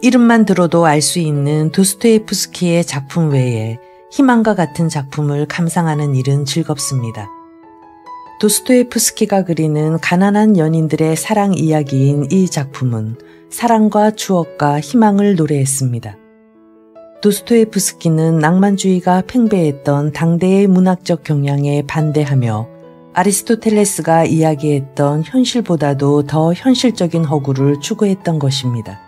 이름만 들어도 알 수 있는 도스토옙스키의 작품 외에 희망과 같은 작품을 감상하는 일은 즐겁습니다. 도스토옙스키가 그리는 가난한 연인들의 사랑 이야기인 이 작품은 사랑과 추억과 희망을 노래했습니다. 도스토옙스키는 낭만주의가 팽배했던 당대의 문학적 경향에 반대하며 아리스토텔레스가 이야기했던 현실보다도 더 현실적인 허구를 추구했던 것입니다.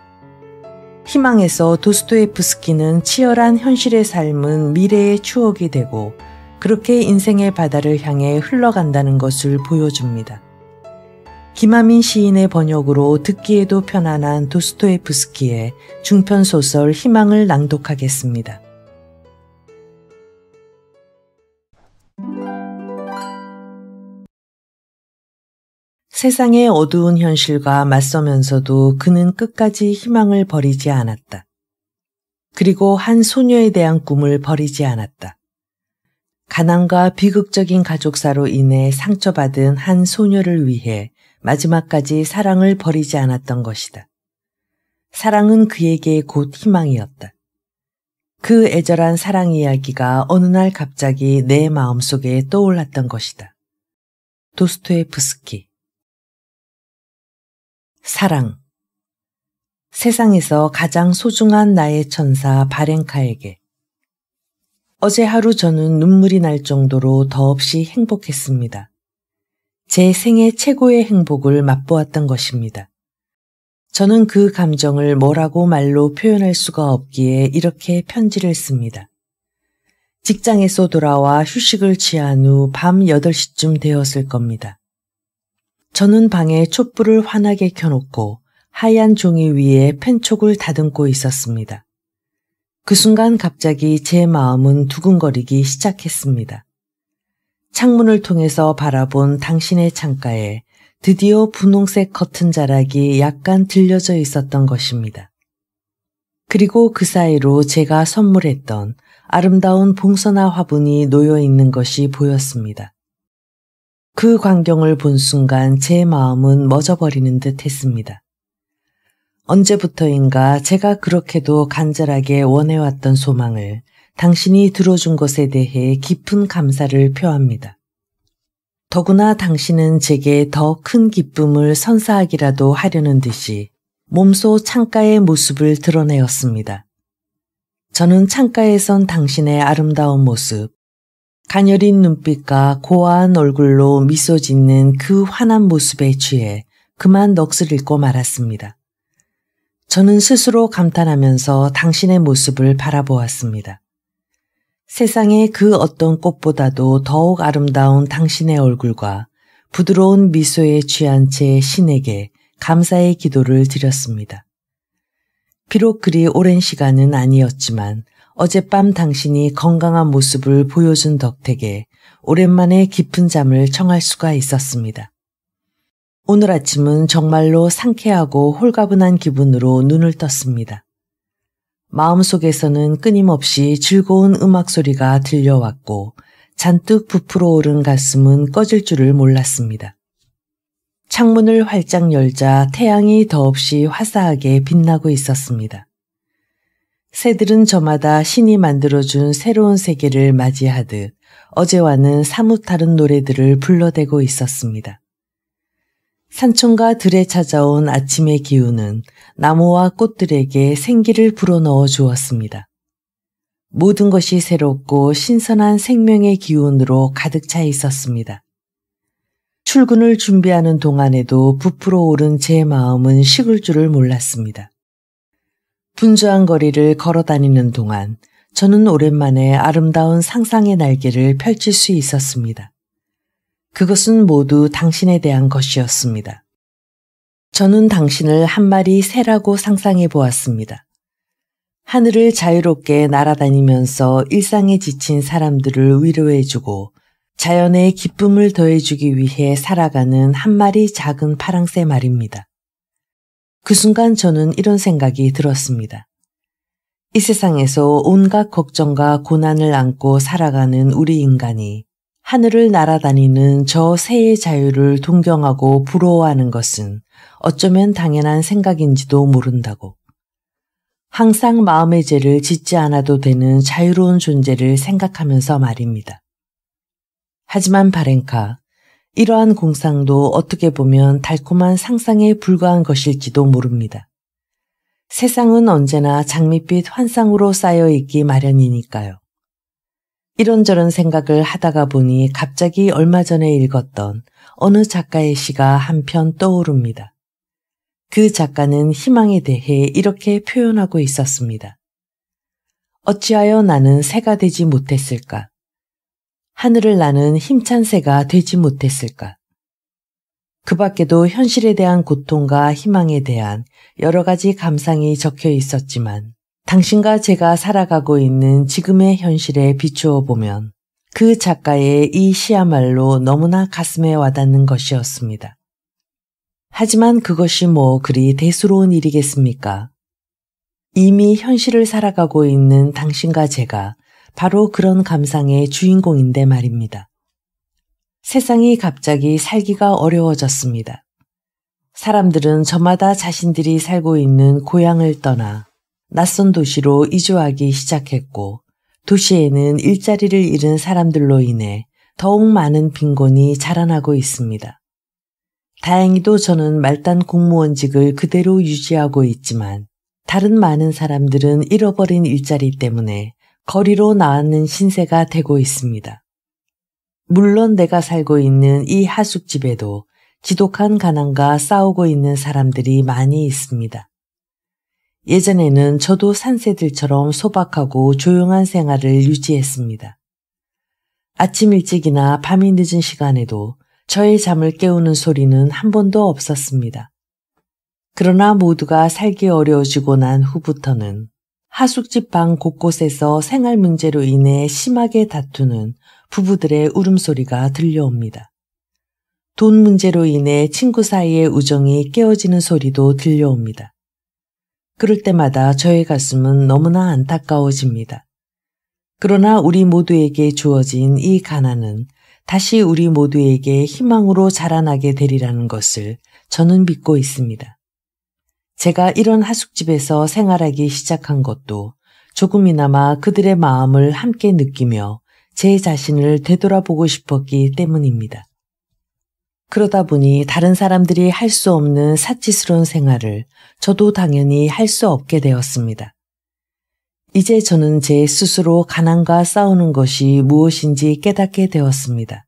희망에서 도스토옙스키는 치열한 현실의 삶은 미래의 추억이 되고 그렇게 인생의 바다를 향해 흘러간다는 것을 보여줍니다. 김하민 시인의 번역으로 듣기에도 편안한 도스토옙스키의 중편소설 희망을 낭독하겠습니다. 세상의 어두운 현실과 맞서면서도 그는 끝까지 희망을 버리지 않았다. 그리고 한 소녀에 대한 꿈을 버리지 않았다. 가난과 비극적인 가족사로 인해 상처받은 한 소녀를 위해 마지막까지 사랑을 버리지 않았던 것이다. 사랑은 그에게 곧 희망이었다. 그 애절한 사랑 이야기가 어느 날 갑자기 내 마음속에 떠올랐던 것이다. 도스토옙스키. 사랑. 세상에서 가장 소중한 나의 천사 바렌카에게. 어제 하루 저는 눈물이 날 정도로 더없이 행복했습니다. 제 생애 최고의 행복을 맛보았던 것입니다. 저는 그 감정을 뭐라고 말로 표현할 수가 없기에 이렇게 편지를 씁니다. 직장에서 돌아와 휴식을 취한 후 밤 8시쯤 되었을 겁니다. 저는 방에 촛불을 환하게 켜놓고 하얀 종이 위에 펜촉을 다듬고 있었습니다. 그 순간 갑자기 제 마음은 두근거리기 시작했습니다. 창문을 통해서 바라본 당신의 창가에 드디어 분홍색 커튼 자락이 약간 들려져 있었던 것입니다. 그리고 그 사이로 제가 선물했던 아름다운 봉선화 화분이 놓여 있는 것이 보였습니다. 그 광경을 본 순간 제 마음은 멎어버리는 듯 했습니다. 언제부터인가 제가 그렇게도 간절하게 원해왔던 소망을 당신이 들어준 것에 대해 깊은 감사를 표합니다. 더구나 당신은 제게 더 큰 기쁨을 선사하기라도 하려는 듯이 몸소 창가의 모습을 드러내었습니다. 저는 창가에 선 당신의 아름다운 모습, 가녀린 눈빛과 고와한 얼굴로 미소 짓는 그 환한 모습에 취해 그만 넋을 잃고 말았습니다. 저는 스스로 감탄하면서 당신의 모습을 바라보았습니다. 세상의 그 어떤 꽃보다도 더욱 아름다운 당신의 얼굴과 부드러운 미소에 취한 제 신에게 감사의 기도를 드렸습니다. 비록 그리 오랜 시간은 아니었지만 어젯밤 당신이 건강한 모습을 보여준 덕택에 오랜만에 깊은 잠을 청할 수가 있었습니다. 오늘 아침은 정말로 상쾌하고 홀가분한 기분으로 눈을 떴습니다. 마음속에서는 끊임없이 즐거운 음악 소리가 들려왔고 잔뜩 부풀어 오른 가슴은 꺼질 줄을 몰랐습니다. 창문을 활짝 열자 태양이 더없이 화사하게 빛나고 있었습니다. 새들은 저마다 신이 만들어준 새로운 세계를 맞이하듯 어제와는 사뭇 다른 노래들을 불러대고 있었습니다. 산천과 들에 찾아온 아침의 기운은 나무와 꽃들에게 생기를 불어넣어 주었습니다. 모든 것이 새롭고 신선한 생명의 기운으로 가득 차 있었습니다. 출근을 준비하는 동안에도 부풀어 오른 제 마음은 식을 줄을 몰랐습니다. 분주한 거리를 걸어 다니는 동안 저는 오랜만에 아름다운 상상의 날개를 펼칠 수 있었습니다. 그것은 모두 당신에 대한 것이었습니다. 저는 당신을 한 마리 새라고 상상해 보았습니다. 하늘을 자유롭게 날아다니면서 일상에 지친 사람들을 위로해주고 자연에 기쁨을 더해주기 위해 살아가는 한 마리 작은 파랑새 말입니다. 그 순간 저는 이런 생각이 들었습니다. 이 세상에서 온갖 걱정과 고난을 안고 살아가는 우리 인간이 하늘을 날아다니는 저 새의 자유를 동경하고 부러워하는 것은 어쩌면 당연한 생각인지도 모른다고. 항상 마음의 죄를 짓지 않아도 되는 자유로운 존재를 생각하면서 말입니다. 하지만 바렌카, 이러한 공상도 어떻게 보면 달콤한 상상에 불과한 것일지도 모릅니다. 세상은 언제나 장밋빛 환상으로 쌓여있기 마련이니까요. 이런저런 생각을 하다가 보니 갑자기 얼마 전에 읽었던 어느 작가의 시가 한편 떠오릅니다. 그 작가는 희망에 대해 이렇게 표현하고 있었습니다. 어찌하여 나는 새가 되지 못했을까? 하늘을 나는 힘찬 새가 되지 못했을까? 그 밖에도 현실에 대한 고통과 희망에 대한 여러 가지 감상이 적혀 있었지만 당신과 제가 살아가고 있는 지금의 현실에 비추어 보면 그 작가의 이 시야말로 너무나 가슴에 와닿는 것이었습니다. 하지만 그것이 뭐 그리 대수로운 일이겠습니까? 이미 현실을 살아가고 있는 당신과 제가 바로 그런 감상의 주인공인데 말입니다. 세상이 갑자기 살기가 어려워졌습니다. 사람들은 저마다 자신들이 살고 있는 고향을 떠나 낯선 도시로 이주하기 시작했고 도시에는 일자리를 잃은 사람들로 인해 더욱 많은 빈곤이 자라나고 있습니다. 다행히도 저는 말단 공무원직을 그대로 유지하고 있지만 다른 많은 사람들은 잃어버린 일자리 때문에 거리로 나앉는 신세가 되고 있습니다. 물론 내가 살고 있는 이 하숙집에도 지독한 가난과 싸우고 있는 사람들이 많이 있습니다. 예전에는 저도 산새들처럼 소박하고 조용한 생활을 유지했습니다. 아침 일찍이나 밤이 늦은 시간에도 저의 잠을 깨우는 소리는 한 번도 없었습니다. 그러나 모두가 살기 어려워지고 난 후부터는 하숙집 방 곳곳에서 생활 문제로 인해 심하게 다투는 부부들의 울음소리가 들려옵니다. 돈 문제로 인해 친구 사이의 우정이 깨어지는 소리도 들려옵니다. 그럴 때마다 저의 가슴은 너무나 안타까워집니다. 그러나 우리 모두에게 주어진 이 가난은 다시 우리 모두에게 희망으로 자라나게 되리라는 것을 저는 믿고 있습니다. 제가 이런 하숙집에서 생활하기 시작한 것도 조금이나마 그들의 마음을 함께 느끼며 제 자신을 되돌아보고 싶었기 때문입니다. 그러다 보니 다른 사람들이 할 수 없는 사치스러운 생활을 저도 당연히 할 수 없게 되었습니다. 이제 저는 제 스스로 가난과 싸우는 것이 무엇인지 깨닫게 되었습니다.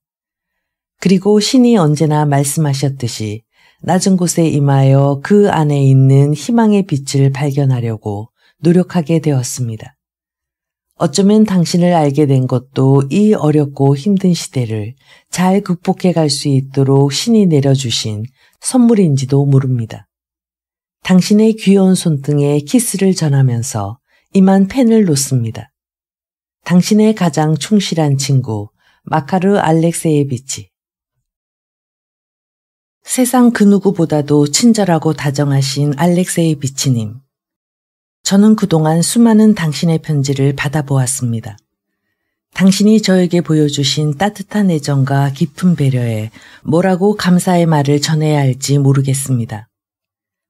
그리고 신이 언제나 말씀하셨듯이 낮은 곳에 임하여 그 안에 있는 희망의 빛을 발견하려고 노력하게 되었습니다. 어쩌면 당신을 알게 된 것도 이 어렵고 힘든 시대를 잘 극복해 갈 수 있도록 신이 내려주신 선물인지도 모릅니다. 당신의 귀여운 손등에 키스를 전하면서 이만 펜을 놓습니다. 당신의 가장 충실한 친구 마카르 알렉세예비치. 세상 그 누구보다도 친절하고 다정하신 알렉세예비치님. 저는 그동안 수많은 당신의 편지를 받아보았습니다. 당신이 저에게 보여주신 따뜻한 애정과 깊은 배려에 뭐라고 감사의 말을 전해야 할지 모르겠습니다.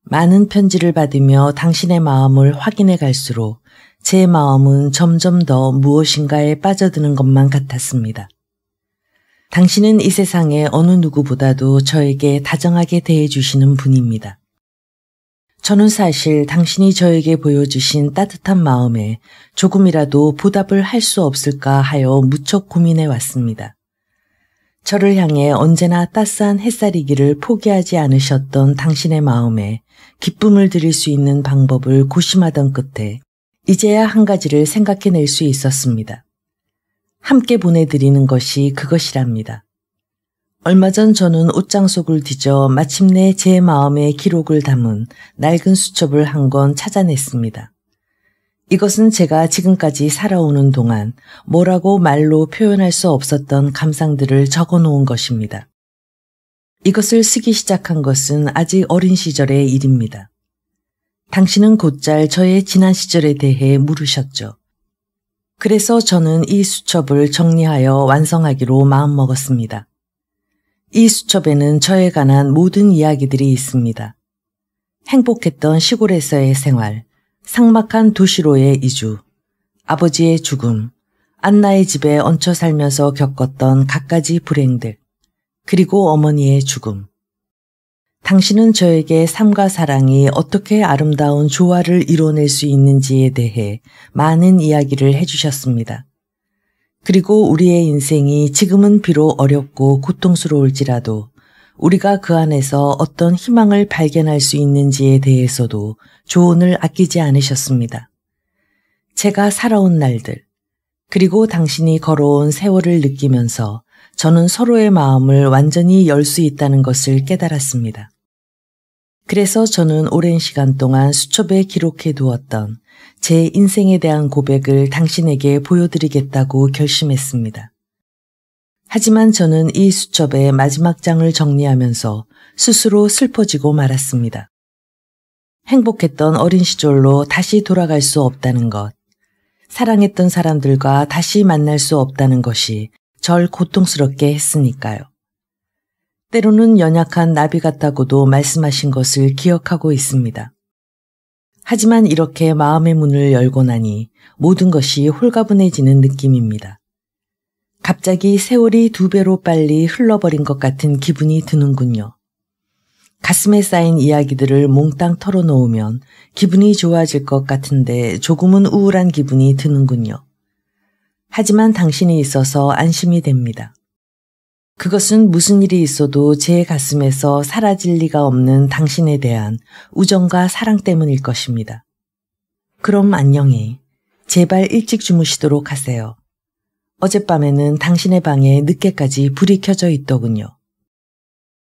많은 편지를 받으며 당신의 마음을 확인해 갈수록 제 마음은 점점 더 무엇인가에 빠져드는 것만 같았습니다. 당신은 이 세상의 어느 누구보다도 저에게 다정하게 대해주시는 분입니다. 저는 사실 당신이 저에게 보여주신 따뜻한 마음에 조금이라도 보답을 할 수 없을까 하여 무척 고민해 왔습니다. 저를 향해 언제나 따스한 햇살이기를 포기하지 않으셨던 당신의 마음에 기쁨을 드릴 수 있는 방법을 고심하던 끝에 이제야 한 가지를 생각해낼 수 있었습니다. 함께 보내드리는 것이 그것이랍니다. 얼마 전 저는 옷장 속을 뒤져 마침내 제 마음의 기록을 담은 낡은 수첩을 한 권 찾아냈습니다. 이것은 제가 지금까지 살아오는 동안 뭐라고 말로 표현할 수 없었던 감상들을 적어놓은 것입니다. 이것을 쓰기 시작한 것은 아직 어린 시절의 일입니다. 당신은 곧잘 저의 지난 시절에 대해 물으셨죠. 그래서 저는 이 수첩을 정리하여 완성하기로 마음먹었습니다. 이 수첩에는 저에 관한 모든 이야기들이 있습니다. 행복했던 시골에서의 생활, 삭막한 도시로의 이주, 아버지의 죽음, 안나의 집에 얹혀 살면서 겪었던 갖가지 불행들, 그리고 어머니의 죽음. 당신은 저에게 삶과 사랑이 어떻게 아름다운 조화를 이뤄낼 수 있는지에 대해 많은 이야기를 해주셨습니다. 그리고 우리의 인생이 지금은 비록 어렵고 고통스러울지라도 우리가 그 안에서 어떤 희망을 발견할 수 있는지에 대해서도 조언을 아끼지 않으셨습니다. 제가 살아온 날들, 그리고 당신이 걸어온 세월을 느끼면서 저는 서로의 마음을 완전히 열 수 있다는 것을 깨달았습니다. 그래서 저는 오랜 시간 동안 수첩에 기록해 두었던 제 인생에 대한 고백을 당신에게 보여드리겠다고 결심했습니다. 하지만 저는 이 수첩의 마지막 장을 정리하면서 스스로 슬퍼지고 말았습니다. 행복했던 어린 시절로 다시 돌아갈 수 없다는 것, 사랑했던 사람들과 다시 만날 수 없다는 것이 절 고통스럽게 했으니까요. 때로는 연약한 나비 같다고도 말씀하신 것을 기억하고 있습니다. 하지만 이렇게 마음의 문을 열고 나니 모든 것이 홀가분해지는 느낌입니다. 갑자기 세월이 2배로 빨리 흘러버린 것 같은 기분이 드는군요. 가슴에 쌓인 이야기들을 몽땅 털어놓으면 기분이 좋아질 것 같은데 조금은 우울한 기분이 드는군요. 하지만 당신이 있어서 안심이 됩니다. 그것은 무슨 일이 있어도 제 가슴에서 사라질 리가 없는 당신에 대한 우정과 사랑 때문일 것입니다. 그럼 안녕히, 제발 일찍 주무시도록 하세요. 어젯밤에는 당신의 방에 늦게까지 불이 켜져 있더군요.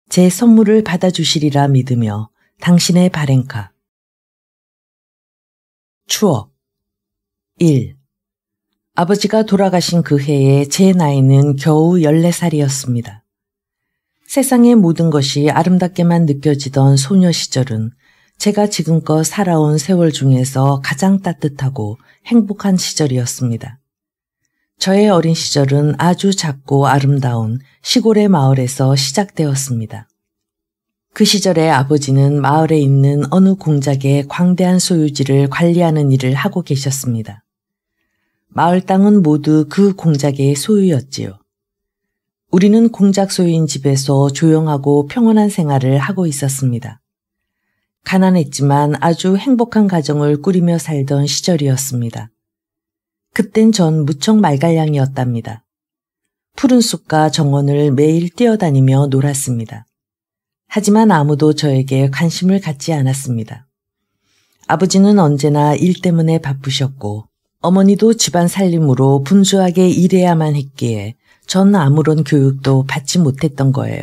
제 선물을 받아주시리라 믿으며 당신의 발행카. 추억 1. 아버지가 돌아가신 그 해에 제 나이는 겨우 14살이었습니다. 세상의 모든 것이 아름답게만 느껴지던 소녀 시절은 제가 지금껏 살아온 세월 중에서 가장 따뜻하고 행복한 시절이었습니다. 저의 어린 시절은 아주 작고 아름다운 시골의 마을에서 시작되었습니다. 그 시절에 아버지는 마을에 있는 어느 공작의 광대한 소유지를 관리하는 일을 하고 계셨습니다. 마을 땅은 모두 그 공작의 소유였지요. 우리는 공작 소유인 집에서 조용하고 평온한 생활을 하고 있었습니다. 가난했지만 아주 행복한 가정을 꾸리며 살던 시절이었습니다. 그땐 전 무척 말갈량이었답니다. 푸른 숲과 정원을 매일 뛰어다니며 놀았습니다. 하지만 아무도 저에게 관심을 갖지 않았습니다. 아버지는 언제나 일 때문에 바쁘셨고 어머니도 집안 살림으로 분주하게 일해야만 했기에 전 아무런 교육도 받지 못했던 거예요.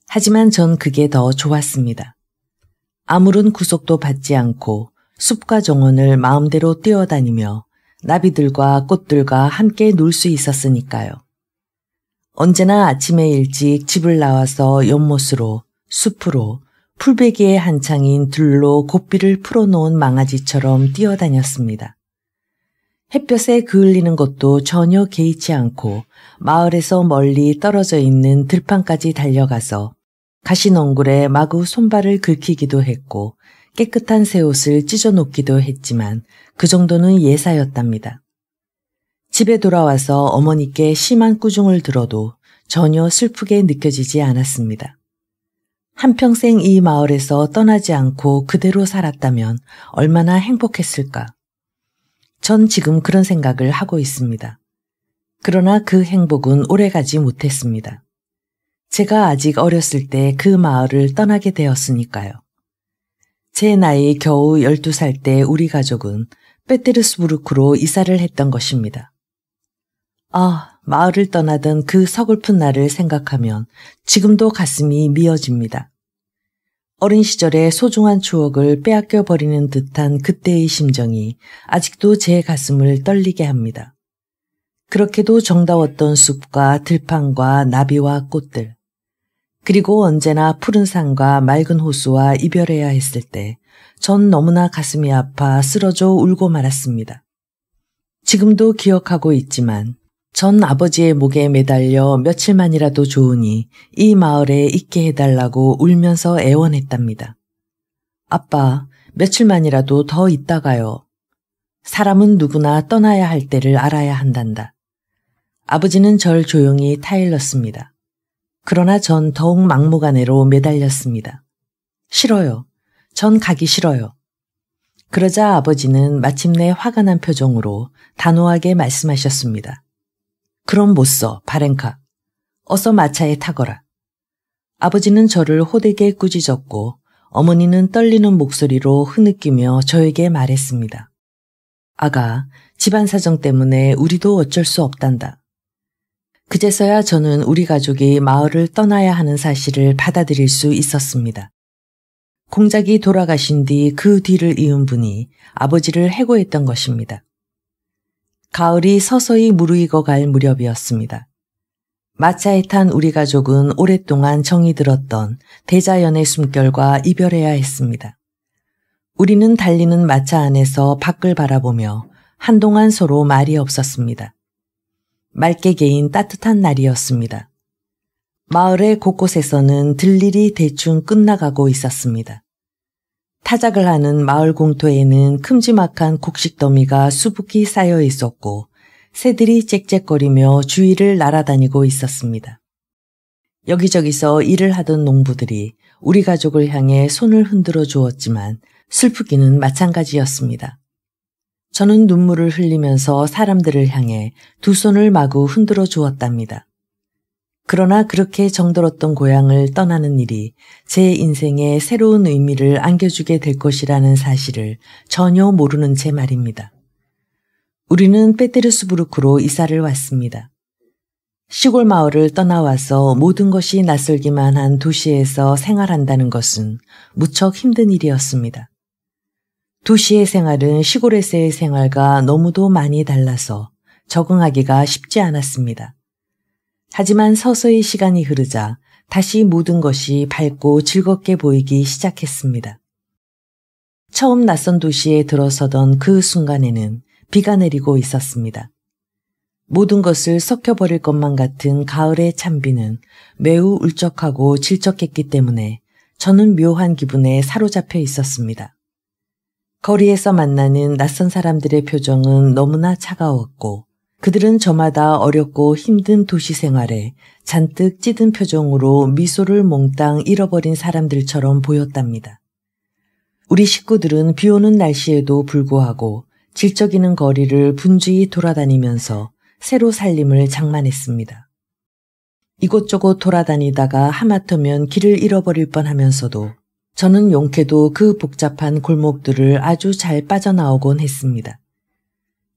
하지만 전 그게 더 좋았습니다. 아무런 구속도 받지 않고 숲과 정원을 마음대로 뛰어다니며 나비들과 꽃들과 함께 놀 수 있었으니까요. 언제나 아침에 일찍 집을 나와서 연못으로, 숲으로, 풀베기에 한창인 들로 고삐를 풀어놓은 망아지처럼 뛰어다녔습니다. 햇볕에 그을리는 것도 전혀 개의치 않고 마을에서 멀리 떨어져 있는 들판까지 달려가서 가시넝굴에 마구 손발을 긁히기도 했고 깨끗한 새 옷을 찢어놓기도 했지만 그 정도는 예사였답니다. 집에 돌아와서 어머니께 심한 꾸중을 들어도 전혀 슬프게 느껴지지 않았습니다. 한평생 이 마을에서 떠나지 않고 그대로 살았다면 얼마나 행복했을까. 전 지금 그런 생각을 하고 있습니다. 그러나 그 행복은 오래가지 못했습니다. 제가 아직 어렸을 때 그 마을을 떠나게 되었으니까요. 제 나이 겨우 12살 때 우리 가족은 페테르스부르크로 이사를 했던 것입니다. 마을을 떠나던 그 서글픈 날을 생각하면 지금도 가슴이 미어집니다. 어린 시절의 소중한 추억을 빼앗겨 버리는 듯한 그때의 심정이 아직도 제 가슴을 떨리게 합니다. 그렇게도 정다웠던 숲과 들판과 나비와 꽃들, 그리고 언제나 푸른 산과 맑은 호수와 이별해야 했을 때 전 너무나 가슴이 아파 쓰러져 울고 말았습니다. 지금도 기억하고 있지만 전 아버지의 목에 매달려 며칠만이라도 좋으니 이 마을에 있게 해달라고 울면서 애원했답니다. 아빠, 며칠만이라도 더 있다가요. 사람은 누구나 떠나야 할 때를 알아야 한단다. 아버지는 절 조용히 타일렀습니다. 그러나 전 더욱 막무가내로 매달렸습니다. 싫어요. 전 가기 싫어요. 그러자 아버지는 마침내 화가 난 표정으로 단호하게 말씀하셨습니다. 그럼 못 써, 바렌카. 어서 마차에 타거라. 아버지는 저를 호되게 꾸짖었고 어머니는 떨리는 목소리로 흐느끼며 저에게 말했습니다. 아가, 집안 사정 때문에 우리도 어쩔 수 없단다. 그제서야 저는 우리 가족이 마을을 떠나야 하는 사실을 받아들일 수 있었습니다. 공작이 돌아가신 뒤 그 뒤를 이은 분이 아버지를 해고했던 것입니다. 가을이 서서히 무르익어 갈 무렵이었습니다. 마차에 탄 우리 가족은 오랫동안 정이 들었던 대자연의 숨결과 이별해야 했습니다. 우리는 달리는 마차 안에서 밖을 바라보며 한동안 서로 말이 없었습니다. 맑게 개인 따뜻한 날이었습니다. 마을의 곳곳에서는 들일이 대충 끝나가고 있었습니다. 타작을 하는 마을 공터에는 큼지막한 곡식 더미가 수북히 쌓여 있었고 새들이 짹짹거리며 주위를 날아다니고 있었습니다. 여기저기서 일을 하던 농부들이 우리 가족을 향해 손을 흔들어 주었지만 슬프기는 마찬가지였습니다. 저는 눈물을 흘리면서 사람들을 향해 두 손을 마구 흔들어 주었답니다. 그러나 그렇게 정들었던 고향을 떠나는 일이 제 인생에 새로운 의미를 안겨주게 될 것이라는 사실을 전혀 모르는 제 말입니다. 우리는 페테르스부르크로 이사를 왔습니다. 시골 마을을 떠나와서 모든 것이 낯설기만 한 도시에서 생활한다는 것은 무척 힘든 일이었습니다. 도시의 생활은 시골에서의 생활과 너무도 많이 달라서 적응하기가 쉽지 않았습니다. 하지만 서서히 시간이 흐르자 다시 모든 것이 밝고 즐겁게 보이기 시작했습니다. 처음 낯선 도시에 들어서던 그 순간에는 비가 내리고 있었습니다. 모든 것을 섞여버릴 것만 같은 가을의 찬비는 매우 울적하고 질적했기 때문에 저는 묘한 기분에 사로잡혀 있었습니다. 거리에서 만나는 낯선 사람들의 표정은 너무나 차가웠고 그들은 저마다 어렵고 힘든 도시 생활에 잔뜩 찌든 표정으로 미소를 몽땅 잃어버린 사람들처럼 보였답니다. 우리 식구들은 비 오는 날씨에도 불구하고 질적이는 거리를 분주히 돌아다니면서 새로 살림을 장만했습니다. 이곳저곳 돌아다니다가 하마터면 길을 잃어버릴 뻔하면서도 저는 용케도 그 복잡한 골목들을 아주 잘 빠져나오곤 했습니다.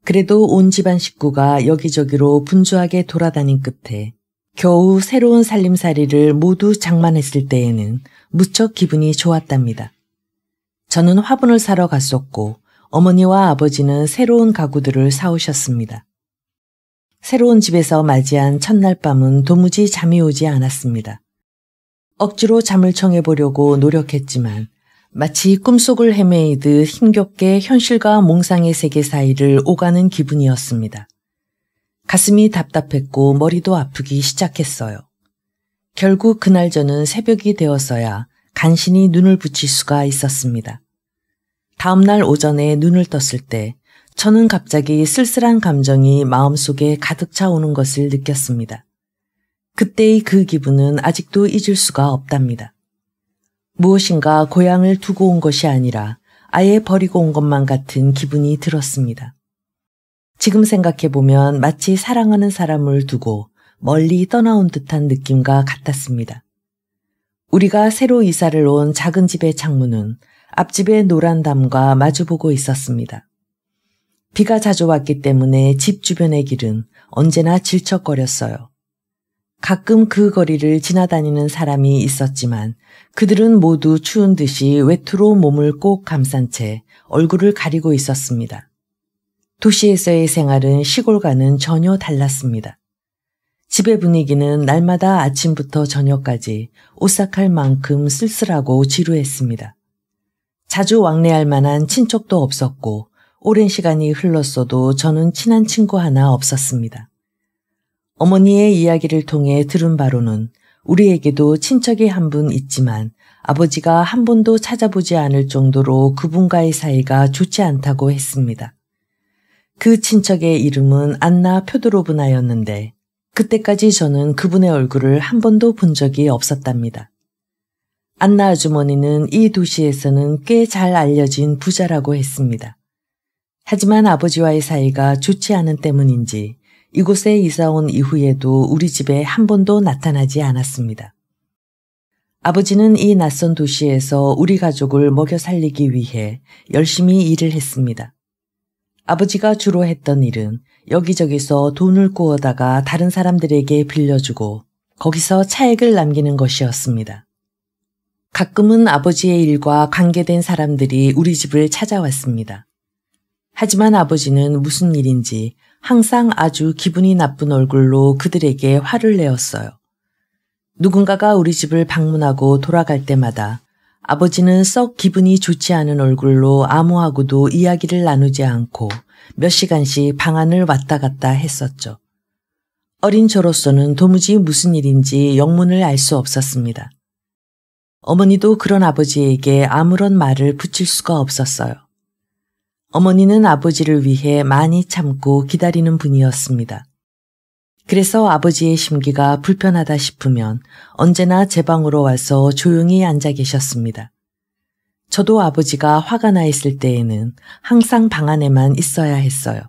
그래도 온 집안 식구가 여기저기로 분주하게 돌아다닌 끝에 겨우 새로운 살림살이를 모두 장만했을 때에는 무척 기분이 좋았답니다. 저는 화분을 사러 갔었고 어머니와 아버지는 새로운 가구들을 사오셨습니다. 새로운 집에서 맞이한 첫날 밤은 도무지 잠이 오지 않았습니다. 억지로 잠을 청해보려고 노력했지만 마치 꿈속을 헤매이듯 힘겹게 현실과 몽상의 세계 사이를 오가는 기분이었습니다. 가슴이 답답했고 머리도 아프기 시작했어요. 결국 그날 저는 새벽이 되었어야 간신히 눈을 붙일 수가 있었습니다. 다음날 오전에 눈을 떴을 때 저는 갑자기 쓸쓸한 감정이 마음속에 가득 차오는 것을 느꼈습니다. 그때의 그 기분은 아직도 잊을 수가 없답니다. 무엇인가 고향을 두고 온 것이 아니라 아예 버리고 온 것만 같은 기분이 들었습니다. 지금 생각해보면 마치 사랑하는 사람을 두고 멀리 떠나온 듯한 느낌과 같았습니다. 우리가 새로 이사를 온 작은 집의 창문은 앞집의 노란 담과 마주보고 있었습니다. 비가 자주 왔기 때문에 집 주변의 길은 언제나 질척거렸어요. 가끔 그 거리를 지나다니는 사람이 있었지만 그들은 모두 추운 듯이 외투로 몸을 꼭 감싼 채 얼굴을 가리고 있었습니다. 도시에서의 생활은 시골과는 전혀 달랐습니다. 집의 분위기는 날마다 아침부터 저녁까지 오싹할 만큼 쓸쓸하고 지루했습니다. 자주 왕래할 만한 친척도 없었고 오랜 시간이 흘렀어도 저는 친한 친구 하나 없었습니다. 어머니의 이야기를 통해 들은 바로는 우리에게도 친척이 한 분 있지만 아버지가 한 번도 찾아보지 않을 정도로 그분과의 사이가 좋지 않다고 했습니다. 그 친척의 이름은 안나 표도로브나였는데 그때까지 저는 그분의 얼굴을 한 번도 본 적이 없었답니다. 안나 아주머니는 이 도시에서는 꽤 잘 알려진 부자라고 했습니다. 하지만 아버지와의 사이가 좋지 않은 때문인지 이곳에 이사온 이후에도 우리 집에 한 번도 나타나지 않았습니다. 아버지는 이 낯선 도시에서 우리 가족을 먹여 살리기 위해 열심히 일을 했습니다. 아버지가 주로 했던 일은 여기저기서 돈을 구워다가 다른 사람들에게 빌려주고 거기서 차액을 남기는 것이었습니다. 가끔은 아버지의 일과 관계된 사람들이 우리 집을 찾아왔습니다. 하지만 아버지는 무슨 일인지 항상 아주 기분이 나쁜 얼굴로 그들에게 화를 내었어요. 누군가가 우리 집을 방문하고 돌아갈 때마다 아버지는 썩 기분이 좋지 않은 얼굴로 아무하고도 이야기를 나누지 않고 몇 시간씩 방 안을 왔다 갔다 했었죠. 어린 저로서는 도무지 무슨 일인지 영문을 알 수 없었습니다. 어머니도 그런 아버지에게 아무런 말을 붙일 수가 없었어요. 어머니는 아버지를 위해 많이 참고 기다리는 분이었습니다. 그래서 아버지의 심기가 불편하다 싶으면 언제나 제 방으로 와서 조용히 앉아 계셨습니다. 저도 아버지가 화가 나 있을 때에는 항상 방 안에만 있어야 했어요.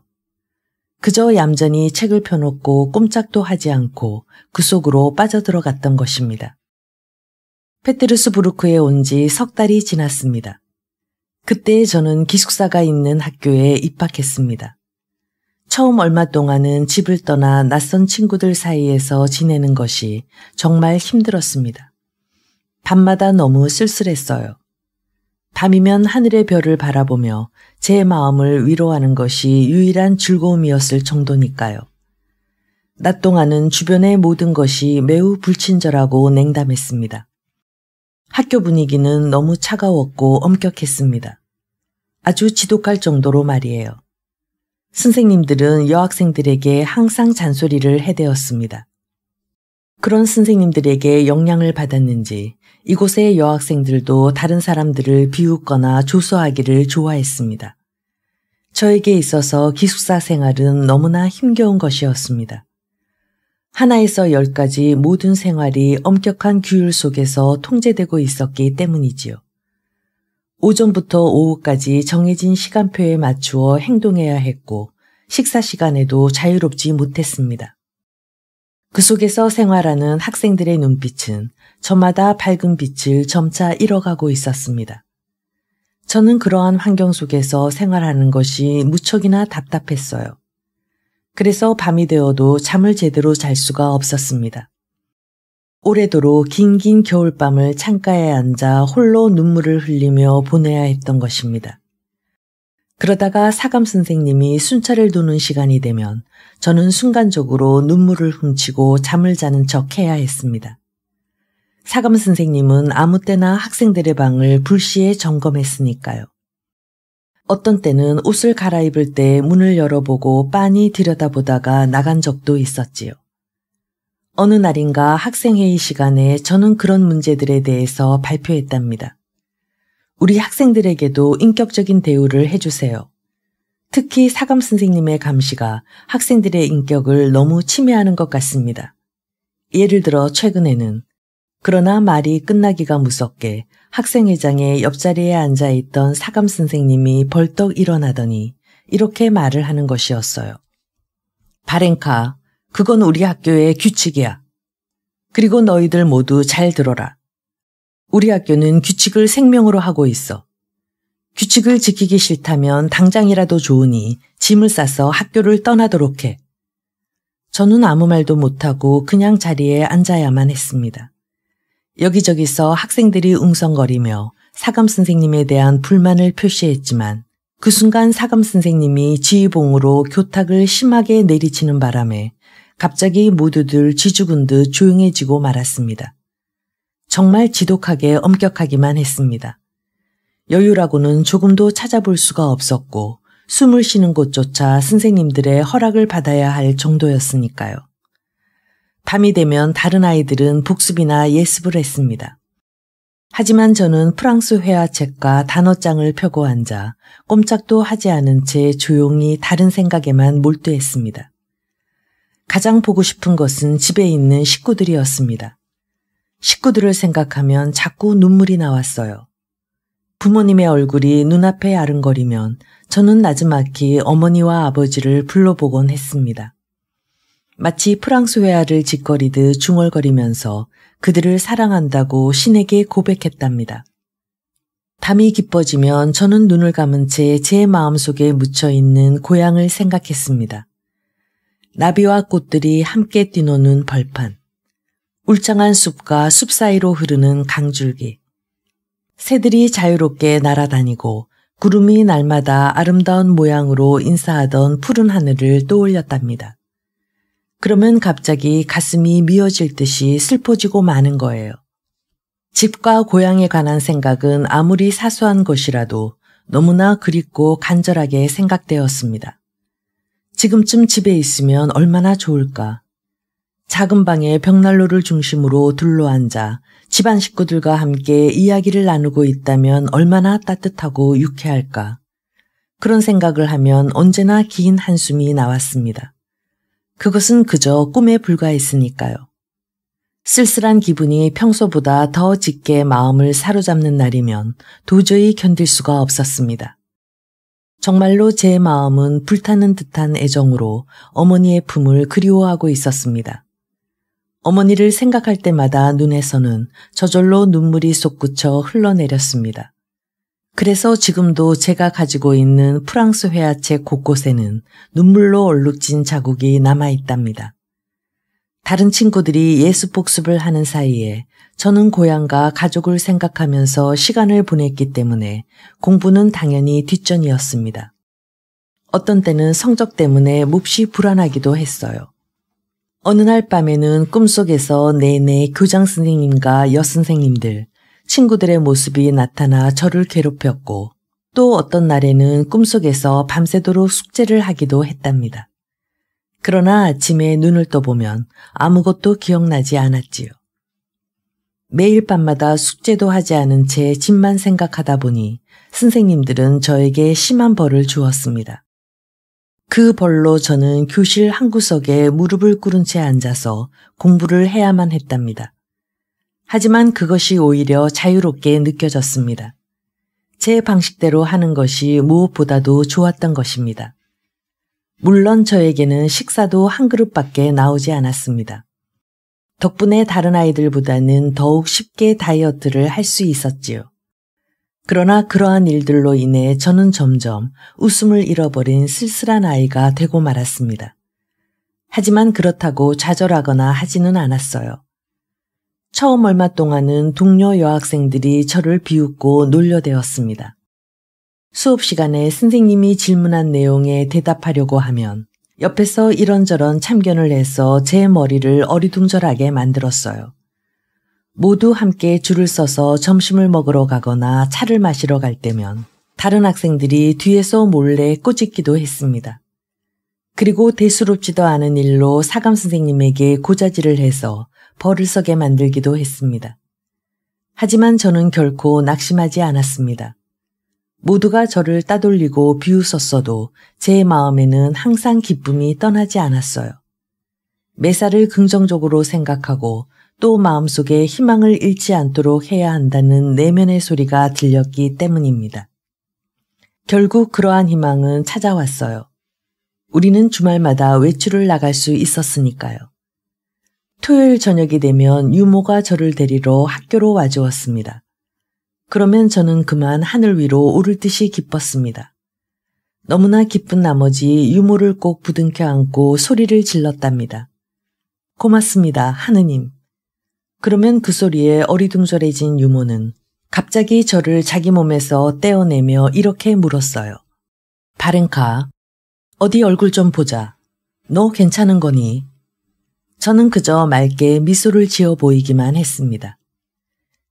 그저 얌전히 책을 펴놓고 꼼짝도 하지 않고 그 속으로 빠져들어갔던 것입니다. 페테르스부르크에 온 지 석 달이 지났습니다. 그때 저는 기숙사가 있는 학교에 입학했습니다. 처음 얼마 동안은 집을 떠나 낯선 친구들 사이에서 지내는 것이 정말 힘들었습니다. 밤마다 너무 쓸쓸했어요. 밤이면 하늘의 별을 바라보며 제 마음을 위로하는 것이 유일한 즐거움이었을 정도니까요. 낮 동안은 주변의 모든 것이 매우 불친절하고 냉담했습니다. 학교 분위기는 너무 차가웠고 엄격했습니다. 아주 지독할 정도로 말이에요. 선생님들은 여학생들에게 항상 잔소리를 해대었습니다. 그런 선생님들에게 영향을 받았는지 이곳의 여학생들도 다른 사람들을 비웃거나 조소하기를 좋아했습니다. 저에게 있어서 기숙사 생활은 너무나 힘겨운 것이었습니다. 하나에서 10까지 모든 생활이 엄격한 규율 속에서 통제되고 있었기 때문이지요. 오전부터 오후까지 정해진 시간표에 맞추어 행동해야 했고 식사 시간에도 자유롭지 못했습니다. 그 속에서 생활하는 학생들의 눈빛은 저마다 밝은 빛을 점차 잃어가고 있었습니다. 저는 그러한 환경 속에서 생활하는 것이 무척이나 답답했어요. 그래서 밤이 되어도 잠을 제대로 잘 수가 없었습니다. 오래도록 긴긴 겨울밤을 창가에 앉아 홀로 눈물을 흘리며 보내야 했던 것입니다. 그러다가 사감 선생님이 순찰을 도는 시간이 되면 저는 순간적으로 눈물을 훔치고 잠을 자는 척 해야 했습니다. 사감 선생님은 아무 때나 학생들의 방을 불시에 점검했으니까요. 어떤 때는 옷을 갈아입을 때 문을 열어보고 빤히 들여다보다가 나간 적도 있었지요. 어느 날인가 학생회의 시간에 저는 그런 문제들에 대해서 발표했답니다. 우리 학생들에게도 인격적인 대우를 해주세요. 특히 사감 선생님의 감시가 학생들의 인격을 너무 침해하는 것 같습니다. 예를 들어 최근에는 그러나 말이 끝나기가 무섭게 학생회장의 옆자리에 앉아있던 사감 선생님이 벌떡 일어나더니 이렇게 말을 하는 것이었어요. 바렌카, 그건 우리 학교의 규칙이야. 그리고 너희들 모두 잘 들어라. 우리 학교는 규칙을 생명으로 하고 있어. 규칙을 지키기 싫다면 당장이라도 좋으니 짐을 싸서 학교를 떠나도록 해. 저는 아무 말도 못하고 그냥 자리에 앉아야만 했습니다. 여기저기서 학생들이 웅성거리며 사감 선생님에 대한 불만을 표시했지만 그 순간 사감 선생님이 지휘봉으로 교탁을 심하게 내리치는 바람에 갑자기 모두들 쥐죽은 듯 조용해지고 말았습니다. 정말 지독하게 엄격하기만 했습니다. 여유라고는 조금도 찾아볼 수가 없었고 숨을 쉬는 곳조차 선생님들의 허락을 받아야 할 정도였으니까요. 밤이 되면 다른 아이들은 복습이나 예습을 했습니다. 하지만 저는 프랑스 회화책과 단어장을 펴고 앉아 꼼짝도 하지 않은 채 조용히 다른 생각에만 몰두했습니다. 가장 보고 싶은 것은 집에 있는 식구들이었습니다. 식구들을 생각하면 자꾸 눈물이 나왔어요. 부모님의 얼굴이 눈앞에 아른거리면 저는 나지막히 어머니와 아버지를 불러보곤 했습니다. 마치 프랑스 회화를 짓거리듯 중얼거리면서 그들을 사랑한다고 신에게 고백했답니다. 밤이 깊어지면 저는 눈을 감은 채 제 마음속에 묻혀있는 고향을 생각했습니다. 나비와 꽃들이 함께 뛰노는 벌판, 울창한 숲과 숲 사이로 흐르는 강줄기, 새들이 자유롭게 날아다니고 구름이 날마다 아름다운 모양으로 인사하던 푸른 하늘을 떠올렸답니다. 그러면 갑자기 가슴이 미어질 듯이 슬퍼지고 마는 거예요. 집과 고향에 관한 생각은 아무리 사소한 것이라도 너무나 그립고 간절하게 생각되었습니다. 지금쯤 집에 있으면 얼마나 좋을까. 작은 방에 벽난로를 중심으로 둘러앉아 집안 식구들과 함께 이야기를 나누고 있다면 얼마나 따뜻하고 유쾌할까. 그런 생각을 하면 언제나 긴 한숨이 나왔습니다. 그것은 그저 꿈에 불과했으니까요. 쓸쓸한 기분이 평소보다 더 짙게 마음을 사로잡는 날이면 도저히 견딜 수가 없었습니다. 정말로 제 마음은 불타는 듯한 애정으로 어머니의 품을 그리워하고 있었습니다. 어머니를 생각할 때마다 눈에서는 저절로 눈물이 솟구쳐 흘러내렸습니다. 그래서 지금도 제가 가지고 있는 프랑스 회화책 곳곳에는 눈물로 얼룩진 자국이 남아있답니다. 다른 친구들이 예습 복습을 하는 사이에 저는 고향과 가족을 생각하면서 시간을 보냈기 때문에 공부는 당연히 뒷전이었습니다. 어떤 때는 성적 때문에 몹시 불안하기도 했어요. 어느 날 밤에는 꿈속에서 내내 교장 선생님과 여선생님들, 친구들의 모습이 나타나 저를 괴롭혔고 또 어떤 날에는 꿈속에서 밤새도록 숙제를 하기도 했답니다. 그러나 아침에 눈을 떠보면 아무것도 기억나지 않았지요. 매일 밤마다 숙제도 하지 않은 채 집만 생각하다 보니 선생님들은 저에게 심한 벌을 주었습니다. 그 벌로 저는 교실 한구석에 무릎을 꿇은 채 앉아서 공부를 해야만 했답니다. 하지만 그것이 오히려 자유롭게 느껴졌습니다. 제 방식대로 하는 것이 무엇보다도 좋았던 것입니다. 물론 저에게는 식사도 한 그릇밖에 나오지 않았습니다. 덕분에 다른 아이들보다는 더욱 쉽게 다이어트를 할 수 있었지요. 그러나 그러한 일들로 인해 저는 점점 웃음을 잃어버린 쓸쓸한 아이가 되고 말았습니다. 하지만 그렇다고 좌절하거나 하지는 않았어요. 처음 얼마 동안은 동료 여학생들이 저를 비웃고 놀려대었습니다. 수업 시간에 선생님이 질문한 내용에 대답하려고 하면 옆에서 이런저런 참견을 해서 제 머리를 어리둥절하게 만들었어요. 모두 함께 줄을 서서 점심을 먹으러 가거나 차를 마시러 갈 때면 다른 학생들이 뒤에서 몰래 꼬집기도 했습니다. 그리고 대수롭지도 않은 일로 사감 선생님에게 고자질을 해서 벌을 서게 만들기도 했습니다. 하지만 저는 결코 낙심하지 않았습니다. 모두가 저를 따돌리고 비웃었어도 제 마음에는 항상 기쁨이 떠나지 않았어요. 매사를 긍정적으로 생각하고 또 마음속에 희망을 잃지 않도록 해야 한다는 내면의 소리가 들렸기 때문입니다. 결국 그러한 희망은 찾아왔어요. 우리는 주말마다 외출을 나갈 수 있었으니까요. 토요일 저녁이 되면 유모가 저를 데리러 학교로 와주었습니다. 그러면 저는 그만 하늘 위로 오를 듯이 기뻤습니다. 너무나 기쁜 나머지 유모를 꼭 부둥켜 안고 소리를 질렀답니다. 고맙습니다, 하느님. 그러면 그 소리에 어리둥절해진 유모는 갑자기 저를 자기 몸에서 떼어내며 이렇게 물었어요. 바렌카, 어디 얼굴 좀 보자. 너 괜찮은 거니? 저는 그저 맑게 미소를 지어 보이기만 했습니다.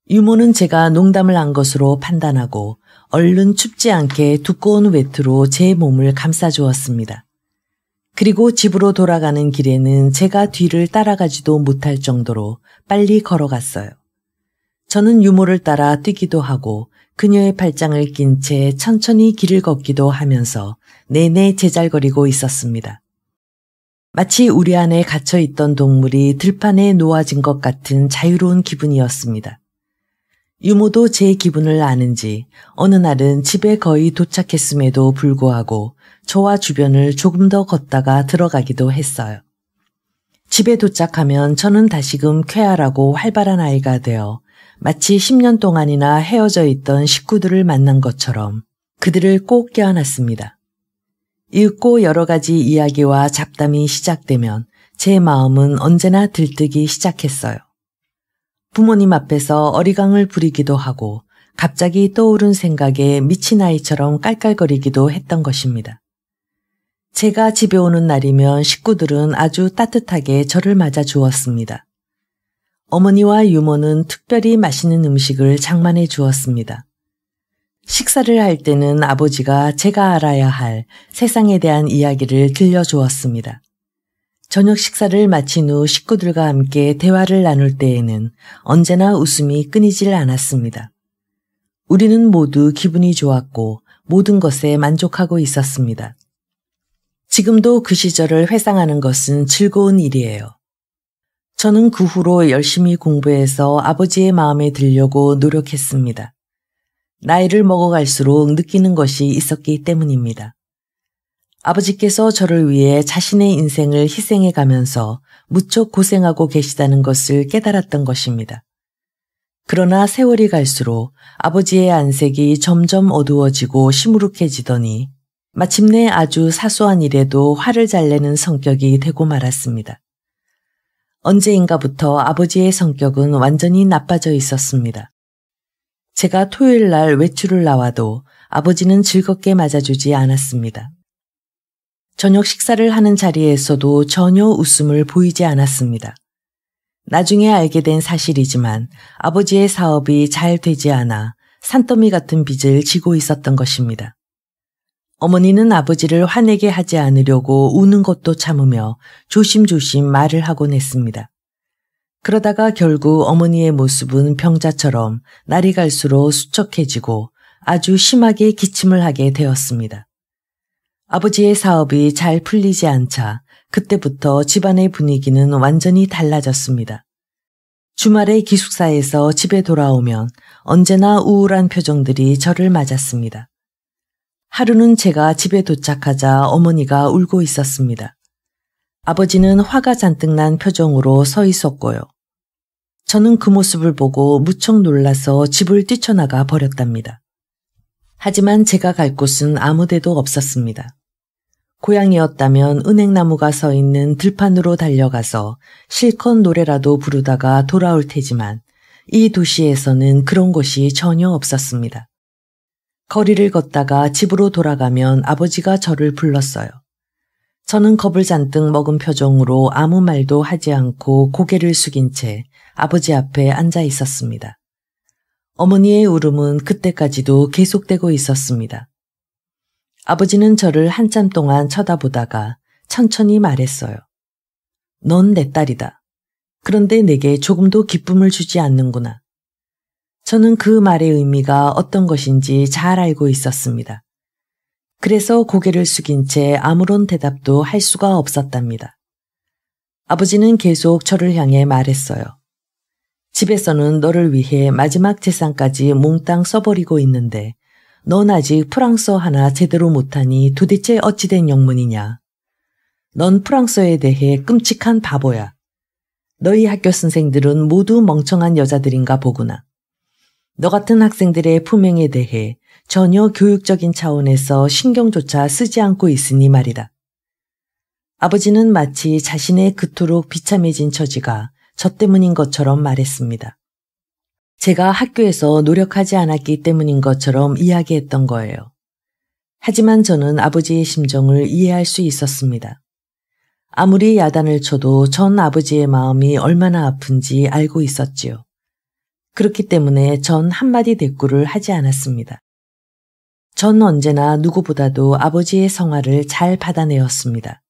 유모는 제가 농담을 한 것으로 판단하고 얼른 춥지 않게 두꺼운 외투로 제 몸을 감싸주었습니다. 그리고 집으로 돌아가는 길에는 제가 뒤를 따라가지도 못할 정도로 빨리 걸어갔어요. 저는 유모를 따라 뛰기도 하고 그녀의 팔짱을 낀 채 천천히 길을 걷기도 하면서 내내 제잘거리고 있었습니다. 마치 우리 안에 갇혀있던 동물이 들판에 놓아진 것 같은 자유로운 기분이었습니다. 유모도 제 기분을 아는지 어느 날은 집에 거의 도착했음에도 불구하고 저와 주변을 조금 더 걷다가 들어가기도 했어요. 집에 도착하면 저는 다시금 쾌활하고 활발한 아이가 되어 마치 10년 동안이나 헤어져 있던 식구들을 만난 것처럼 그들을 꼭 껴안았습니다. 읽고 여러 가지 이야기와 잡담이 시작되면 제 마음은 언제나 들뜨기 시작했어요. 부모님 앞에서 어리광을 부리기도 하고 갑자기 떠오른 생각에 미친 아이처럼 깔깔거리기도 했던 것입니다. 제가 집에 오는 날이면 식구들은 아주 따뜻하게 저를 맞아 주었습니다. 어머니와 유모는 특별히 맛있는 음식을 장만해 주었습니다. 식사를 할 때는 아버지가 제가 알아야 할 세상에 대한 이야기를 들려주었습니다. 저녁 식사를 마친 후 식구들과 함께 대화를 나눌 때에는 언제나 웃음이 끊이질 않았습니다. 우리는 모두 기분이 좋았고 모든 것에 만족하고 있었습니다. 지금도 그 시절을 회상하는 것은 즐거운 일이에요. 저는 그 후로 열심히 공부해서 아버지의 마음에 들려고 노력했습니다. 나이를 먹어갈수록 느끼는 것이 있었기 때문입니다. 아버지께서 저를 위해 자신의 인생을 희생해 가면서 무척 고생하고 계시다는 것을 깨달았던 것입니다. 그러나 세월이 갈수록 아버지의 안색이 점점 어두워지고 시무룩해지더니 마침내 아주 사소한 일에도 화를 잘 내는 성격이 되고 말았습니다. 언제인가부터 아버지의 성격은 완전히 나빠져 있었습니다. 제가 토요일 날 외출을 나와도 아버지는 즐겁게 맞아주지 않았습니다. 저녁 식사를 하는 자리에서도 전혀 웃음을 보이지 않았습니다. 나중에 알게 된 사실이지만 아버지의 사업이 잘 되지 않아 산더미 같은 빚을 지고 있었던 것입니다. 어머니는 아버지를 화내게 하지 않으려고 우는 것도 참으며 조심조심 말을 하곤 했습니다. 그러다가 결국 어머니의 모습은 병자처럼 날이 갈수록 수척해지고 아주 심하게 기침을 하게 되었습니다. 아버지의 사업이 잘 풀리지 않자 그때부터 집안의 분위기는 완전히 달라졌습니다. 주말에 기숙사에서 집에 돌아오면 언제나 우울한 표정들이 저를 맞았습니다. 하루는 제가 집에 도착하자 어머니가 울고 있었습니다. 아버지는 화가 잔뜩 난 표정으로 서 있었고요. 저는 그 모습을 보고 무척 놀라서 집을 뛰쳐나가 버렸답니다. 하지만 제가 갈 곳은 아무 데도 없었습니다. 고향이었다면 은행나무가 서 있는 들판으로 달려가서 실컷 노래라도 부르다가 돌아올 테지만 이 도시에서는 그런 곳이 전혀 없었습니다. 거리를 걷다가 집으로 돌아가면 아버지가 저를 불렀어요. 저는 겁을 잔뜩 먹은 표정으로 아무 말도 하지 않고 고개를 숙인 채 아버지 앞에 앉아 있었습니다. 어머니의 울음은 그때까지도 계속되고 있었습니다. 아버지는 저를 한참 동안 쳐다보다가 천천히 말했어요. 넌 내 딸이다. 그런데 내게 조금도 기쁨을 주지 않는구나. 저는 그 말의 의미가 어떤 것인지 잘 알고 있었습니다. 그래서 고개를 숙인 채 아무런 대답도 할 수가 없었답니다. 아버지는 계속 저를 향해 말했어요. 집에서는 너를 위해 마지막 재산까지 몽땅 써버리고 있는데 넌 아직 프랑스어 하나 제대로 못하니 도대체 어찌된 영문이냐. 넌 프랑스어에 대해 끔찍한 바보야. 너희 학교 선생들은 모두 멍청한 여자들인가 보구나. 너 같은 학생들의 품행에 대해 전혀 교육적인 차원에서 신경조차 쓰지 않고 있으니 말이다. 아버지는 마치 자신의 그토록 비참해진 처지가 저 때문인 것처럼 말했습니다. 제가 학교에서 노력하지 않았기 때문인 것처럼 이야기했던 거예요. 하지만 저는 아버지의 심정을 이해할 수 있었습니다. 아무리 야단을 쳐도 전 아버지의 마음이 얼마나 아픈지 알고 있었지요. 그렇기 때문에 전 한마디 대꾸를 하지 않았습니다. 전 언제나 누구보다도 아버지의 성화를 잘 받아내었습니다.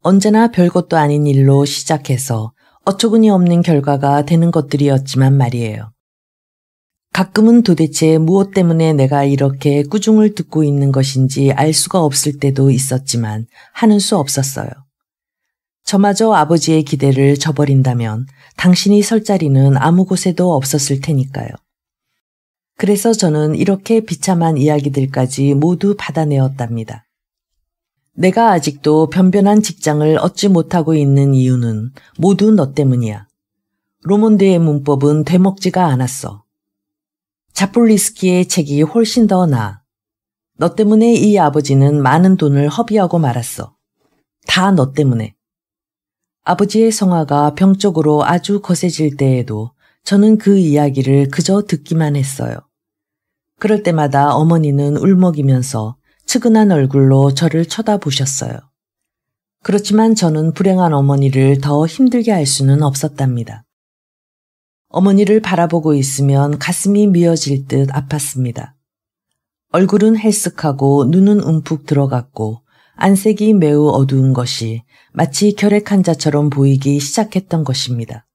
언제나 별것도 아닌 일로 시작해서 어처구니 없는 결과가 되는 것들이었지만 말이에요. 가끔은 도대체 무엇 때문에 내가 이렇게 꾸중을 듣고 있는 것인지 알 수가 없을 때도 있었지만 하는 수 없었어요. 저마저 아버지의 기대를 저버린다면 당신이 설 자리는 아무 곳에도 없었을 테니까요. 그래서 저는 이렇게 비참한 이야기들까지 모두 받아내었답니다. 내가 아직도 변변한 직장을 얻지 못하고 있는 이유는 모두 너 때문이야. 로몬드의 문법은 되먹지가 않았어. 자폴리스키의 책이 훨씬 더 나아. 너 때문에 이 아버지는 많은 돈을 허비하고 말았어. 다 너 때문에. 아버지의 성화가 병적으로 아주 거세질 때에도 저는 그 이야기를 그저 듣기만 했어요. 그럴 때마다 어머니는 울먹이면서 측은한 얼굴로 저를 쳐다보셨어요. 그렇지만 저는 불행한 어머니를 더 힘들게 할 수는 없었답니다. 어머니를 바라보고 있으면 가슴이 미어질 듯 아팠습니다. 얼굴은 헬쓱하고 눈은 움푹 들어갔고 안색이 매우 어두운 것이 마치 결핵 환자처럼 보이기 시작했던 것입니다.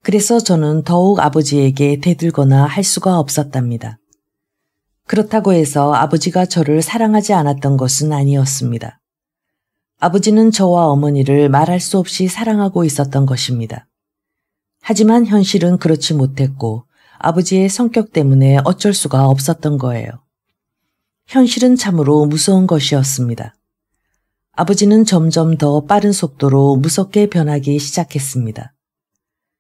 그래서 저는 더욱 아버지에게 대들거나 할 수가 없었답니다. 그렇다고 해서 아버지가 저를 사랑하지 않았던 것은 아니었습니다. 아버지는 저와 어머니를 말할 수 없이 사랑하고 있었던 것입니다. 하지만 현실은 그렇지 못했고 아버지의 성격 때문에 어쩔 수가 없었던 거예요. 현실은 참으로 무서운 것이었습니다. 아버지는 점점 더 빠른 속도로 무섭게 변하기 시작했습니다.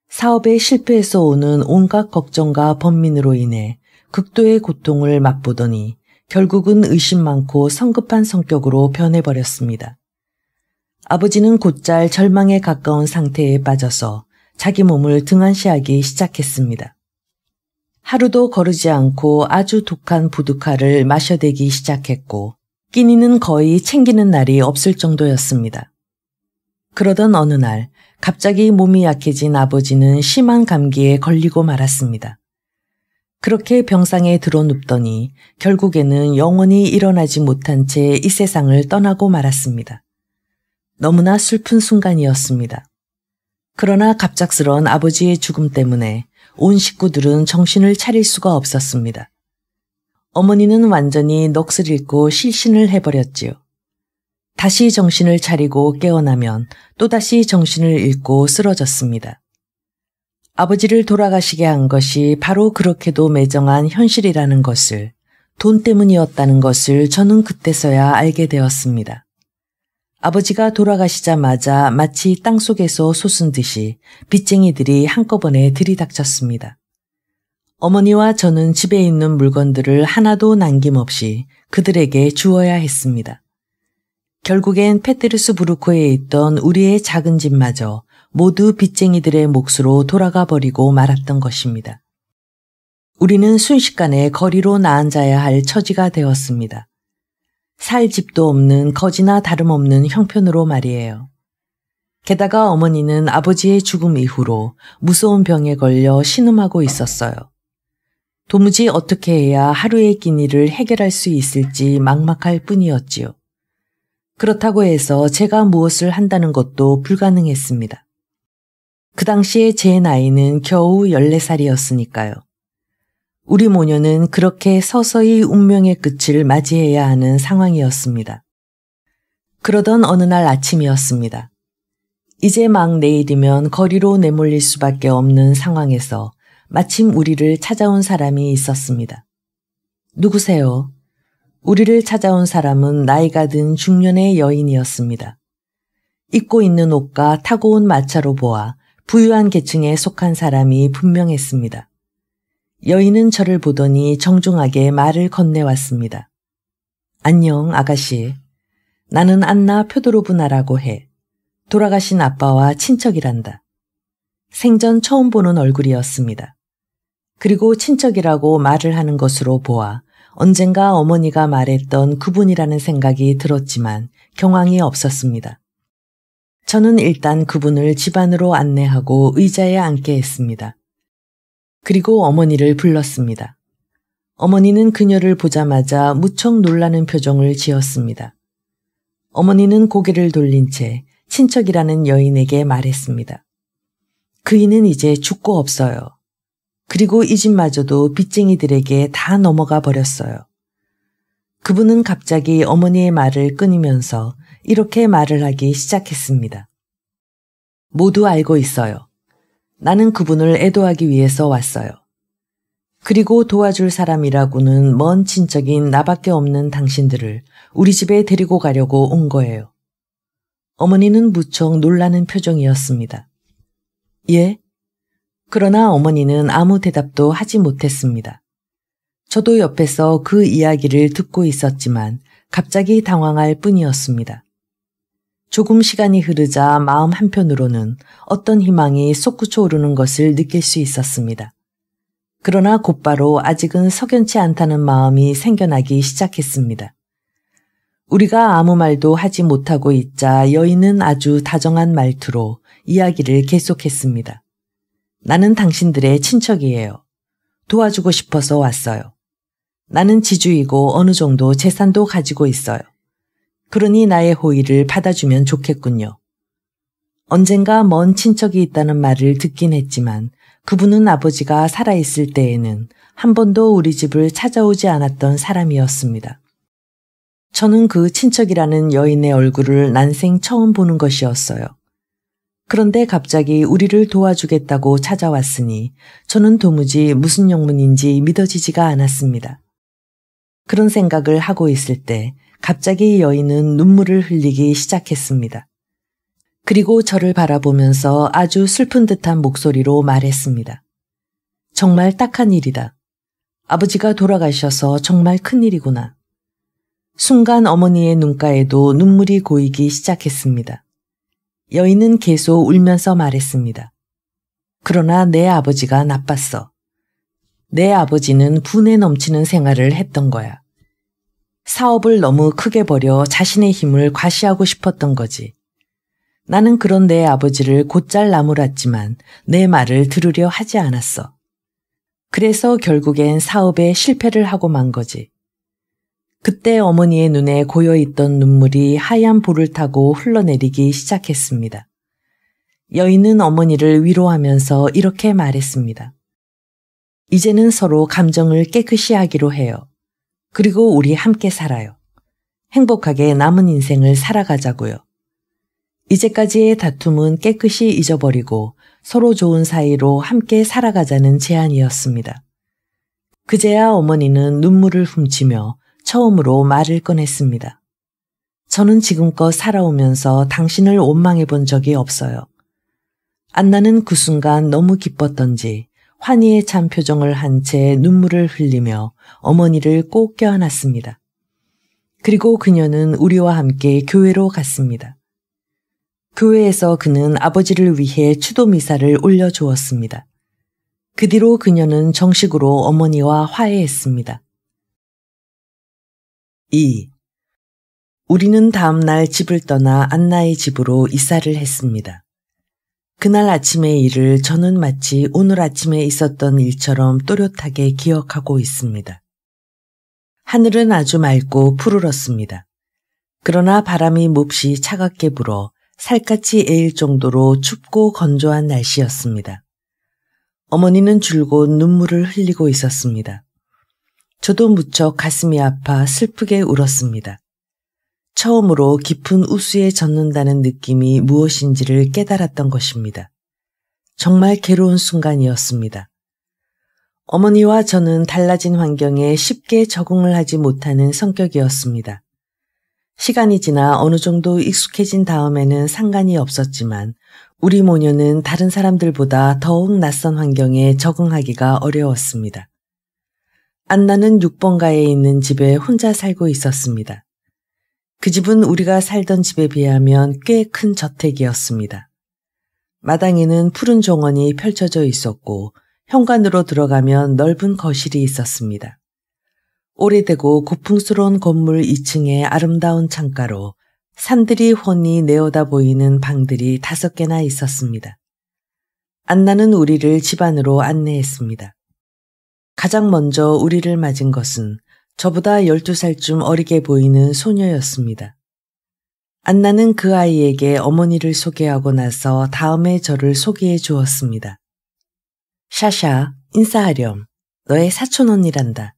사업에 실패해서 오는 온갖 걱정과 번민으로 인해 극도의 고통을 맛보더니 결국은 의심 많고 성급한 성격으로 변해버렸습니다. 아버지는 곧잘 절망에 가까운 상태에 빠져서 자기 몸을 등한시하기 시작했습니다. 하루도 거르지 않고 아주 독한 보드카를 마셔대기 시작했고 끼니는 거의 챙기는 날이 없을 정도였습니다. 그러던 어느 날 갑자기 몸이 약해진 아버지는 심한 감기에 걸리고 말았습니다. 그렇게 병상에 드러눕더니 결국에는 영원히 일어나지 못한 채 이 세상을 떠나고 말았습니다. 너무나 슬픈 순간이었습니다. 그러나 갑작스러운 아버지의 죽음 때문에 온 식구들은 정신을 차릴 수가 없었습니다. 어머니는 완전히 넋을 잃고 실신을 해버렸지요. 다시 정신을 차리고 깨어나면 또다시 정신을 잃고 쓰러졌습니다. 아버지를 돌아가시게 한 것이 바로 그렇게도 매정한 현실이라는 것을, 돈 때문이었다는 것을 저는 그때서야 알게 되었습니다. 아버지가 돌아가시자마자 마치 땅속에서 솟은 듯이 빚쟁이들이 한꺼번에 들이닥쳤습니다. 어머니와 저는 집에 있는 물건들을 하나도 남김없이 그들에게 주어야 했습니다. 결국엔 페테르스부르크에 있던 우리의 작은 집마저 모두 빚쟁이들의 몫으로 돌아가 버리고 말았던 것입니다. 우리는 순식간에 거리로 나앉아야 할 처지가 되었습니다. 살 집도 없는 거지나 다름없는 형편으로 말이에요. 게다가 어머니는 아버지의 죽음 이후로 무서운 병에 걸려 신음하고 있었어요. 도무지 어떻게 해야 하루의 끼니를 해결할 수 있을지 막막할 뿐이었지요. 그렇다고 해서 제가 무엇을 한다는 것도 불가능했습니다. 그 당시에 제 나이는 겨우 14살이었으니까요. 우리 모녀는 그렇게 서서히 운명의 끝을 맞이해야 하는 상황이었습니다. 그러던 어느 날 아침이었습니다. 이제 막 내일이면 거리로 내몰릴 수밖에 없는 상황에서 마침 우리를 찾아온 사람이 있었습니다. 누구세요? 우리를 찾아온 사람은 나이가 든 중년의 여인이었습니다. 입고 있는 옷과 타고 온 마차로 보아 부유한 계층에 속한 사람이 분명했습니다. 여인은 저를 보더니 정중하게 말을 건네왔습니다. 안녕, 아가씨. 나는 안나 표도로브나라고 해. 돌아가신 아빠와 친척이란다. 생전 처음 보는 얼굴이었습니다. 그리고 친척이라고 말을 하는 것으로 보아 언젠가 어머니가 말했던 그분이라는 생각이 들었지만 경황이 없었습니다. 저는 일단 그분을 집 안으로 안내하고 의자에 앉게 했습니다. 그리고 어머니를 불렀습니다. 어머니는 그녀를 보자마자 무척 놀라는 표정을 지었습니다. 어머니는 고개를 돌린 채 친척이라는 여인에게 말했습니다. 그이는 이제 죽고 없어요. 그리고 이 집마저도 빚쟁이들에게 다 넘어가 버렸어요. 그분은 갑자기 어머니의 말을 끊으면서 이렇게 말을 하기 시작했습니다. 모두 알고 있어요. 나는 그분을 애도하기 위해서 왔어요. 그리고 도와줄 사람이라고는 먼 친척인 나밖에 없는 당신들을 우리 집에 데리고 가려고 온 거예요. 어머니는 무척 놀라는 표정이었습니다. 예? 그러나 어머니는 아무 대답도 하지 못했습니다. 저도 옆에서 그 이야기를 듣고 있었지만 갑자기 당황할 뿐이었습니다. 조금 시간이 흐르자 마음 한편으로는 어떤 희망이 솟구쳐 오르는 것을 느낄 수 있었습니다. 그러나 곧바로 아직은 석연치 않다는 마음이 생겨나기 시작했습니다. 우리가 아무 말도 하지 못하고 있자 여인은 아주 다정한 말투로 이야기를 계속했습니다. 나는 당신들의 친척이에요. 도와주고 싶어서 왔어요. 나는 지주이고 어느 정도 재산도 가지고 있어요. 그러니 나의 호의를 받아주면 좋겠군요. 언젠가 먼 친척이 있다는 말을 듣긴 했지만 그분은 아버지가 살아있을 때에는 한 번도 우리 집을 찾아오지 않았던 사람이었습니다. 저는 그 친척이라는 여인의 얼굴을 난생 처음 보는 것이었어요. 그런데 갑자기 우리를 도와주겠다고 찾아왔으니 저는 도무지 무슨 영문인지 믿어지지가 않았습니다. 그런 생각을 하고 있을 때 갑자기 여인은 눈물을 흘리기 시작했습니다. 그리고 저를 바라보면서 아주 슬픈 듯한 목소리로 말했습니다. 정말 딱한 일이다. 아버지가 돌아가셔서 정말 큰일이구나. 순간 어머니의 눈가에도 눈물이 고이기 시작했습니다. 여인은 계속 울면서 말했습니다. 그러나 내 아버지가 나빴어. 내 아버지는 분에 넘치는 생활을 했던 거야. 사업을 너무 크게 벌여 자신의 힘을 과시하고 싶었던 거지. 나는 그런 내 아버지를 곧잘 나무랐지만 내 말을 들으려 하지 않았어. 그래서 결국엔 사업에 실패를 하고 만 거지. 그때 어머니의 눈에 고여있던 눈물이 하얀 볼을 타고 흘러내리기 시작했습니다. 여인은 어머니를 위로하면서 이렇게 말했습니다. 이제는 서로 감정을 깨끗이 하기로 해요. 그리고 우리 함께 살아요. 행복하게 남은 인생을 살아가자고요. 이제까지의 다툼은 깨끗이 잊어버리고 서로 좋은 사이로 함께 살아가자는 제안이었습니다. 그제야 어머니는 눈물을 훔치며 처음으로 말을 꺼냈습니다. 저는 지금껏 살아오면서 당신을 원망해 본 적이 없어요. 안나는 그 순간 너무 기뻤던지 환희에 찬 표정을 한 채 눈물을 흘리며 어머니를 꼭 껴안았습니다. 그리고 그녀는 우리와 함께 교회로 갔습니다. 교회에서 그는 아버지를 위해 추도 미사를 올려주었습니다. 그 뒤로 그녀는 정식으로 어머니와 화해했습니다. 2. 우리는 다음날 집을 떠나 안나의 집으로 이사를 했습니다. 그날 아침의 일을 저는 마치 오늘 아침에 있었던 일처럼 또렷하게 기억하고 있습니다. 하늘은 아주 맑고 푸르렀습니다. 그러나 바람이 몹시 차갑게 불어 살갗이 애일 정도로 춥고 건조한 날씨였습니다. 어머니는 줄곧 눈물을 흘리고 있었습니다. 저도 무척 가슴이 아파 슬프게 울었습니다. 처음으로 깊은 우수에 젖는다는 느낌이 무엇인지를 깨달았던 것입니다. 정말 괴로운 순간이었습니다. 어머니와 저는 달라진 환경에 쉽게 적응을 하지 못하는 성격이었습니다. 시간이 지나 어느 정도 익숙해진 다음에는 상관이 없었지만 우리 모녀는 다른 사람들보다 더욱 낯선 환경에 적응하기가 어려웠습니다. 안나는 6번가에 있는 집에 혼자 살고 있었습니다. 그 집은 우리가 살던 집에 비하면 꽤 큰 저택이었습니다. 마당에는 푸른 정원이 펼쳐져 있었고 현관으로 들어가면 넓은 거실이 있었습니다. 오래되고 고풍스러운 건물 2층의 아름다운 창가로 산들이 훤히 내어다 보이는 방들이 5개나 있었습니다. 안나는 우리를 집 안으로 안내했습니다. 가장 먼저 우리를 맞은 것은 저보다 12살쯤 어리게 보이는 소녀였습니다. 안나는 그 아이에게 어머니를 소개하고 나서 다음에 저를 소개해 주었습니다. 샤샤, 인사하렴. 너의 사촌 언니란다.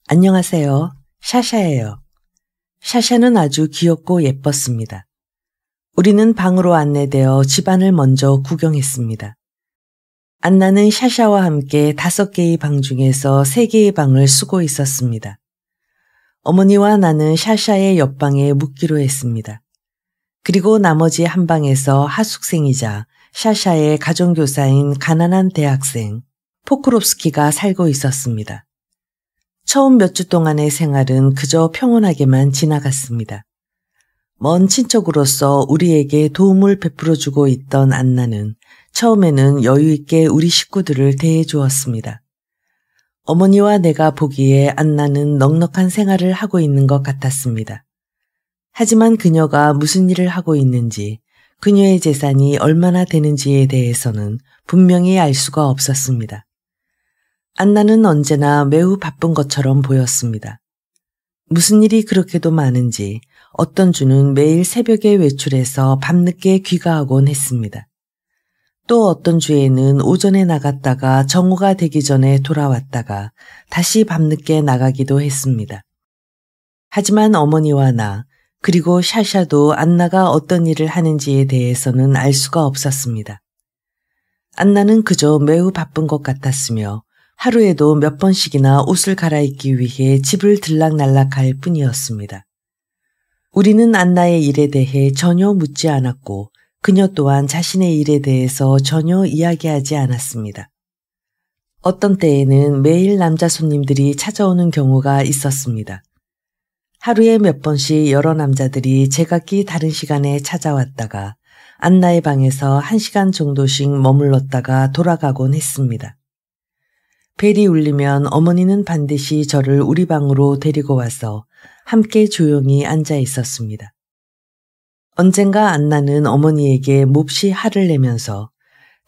안녕하세요. 샤샤예요. 샤샤는 아주 귀엽고 예뻤습니다. 우리는 방으로 안내되어 집안을 먼저 구경했습니다. 안나는 샤샤와 함께 5개의 방 중에서 3개의 방을 쓰고 있었습니다. 어머니와 나는 샤샤의 옆방에 묵기로 했습니다. 그리고 나머지 한 방에서 하숙생이자 샤샤의 가정교사인 가난한 대학생 포크롭스키가 살고 있었습니다. 처음 몇 주 동안의 생활은 그저 평온하게만 지나갔습니다. 먼 친척으로서 우리에게 도움을 베풀어주고 있던 안나는 처음에는 여유있게 우리 식구들을 대해주었습니다. 어머니와 내가 보기에 안나는 넉넉한 생활을 하고 있는 것 같았습니다. 하지만 그녀가 무슨 일을 하고 있는지, 그녀의 재산이 얼마나 되는지에 대해서는 분명히 알 수가 없었습니다. 안나는 언제나 매우 바쁜 것처럼 보였습니다. 무슨 일이 그렇게도 많은지 어떤 주는 매일 새벽에 외출해서 밤늦게 귀가하곤 했습니다. 또 어떤 주에는 오전에 나갔다가 정오가 되기 전에 돌아왔다가 다시 밤늦게 나가기도 했습니다. 하지만 어머니와 나 그리고 샤샤도 안나가 어떤 일을 하는지에 대해서는 알 수가 없었습니다. 안나는 그저 매우 바쁜 것 같았으며 하루에도 몇 번씩이나 옷을 갈아입기 위해 집을 들락날락할 뿐이었습니다. 우리는 안나의 일에 대해 전혀 묻지 않았고 그녀 또한 자신의 일에 대해서 전혀 이야기하지 않았습니다. 어떤 때에는 매일 남자 손님들이 찾아오는 경우가 있었습니다. 하루에 몇 번씩 여러 남자들이 제각기 다른 시간에 찾아왔다가 안나의 방에서 1시간 정도씩 머물렀다가 돌아가곤 했습니다. 벨이 울리면 어머니는 반드시 저를 우리 방으로 데리고 와서 함께 조용히 앉아 있었습니다. 언젠가 안나는 어머니에게 몹시 화를 내면서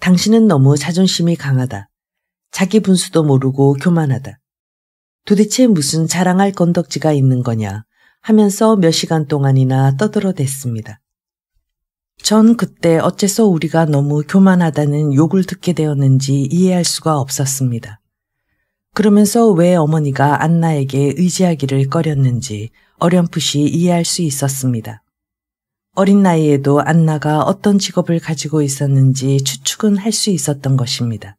당신은 너무 자존심이 강하다. 자기 분수도 모르고 교만하다. 도대체 무슨 자랑할 건덕지가 있는 거냐 하면서 몇 시간 동안이나 떠들어댔습니다. 전 그때 어째서 우리가 너무 교만하다는 욕을 듣게 되었는지 이해할 수가 없었습니다. 그러면서 왜 어머니가 안나에게 의지하기를 꺼렸는지 어렴풋이 이해할 수 있었습니다. 어린 나이에도 안나가 어떤 직업을 가지고 있었는지 추측은 할 수 있었던 것입니다.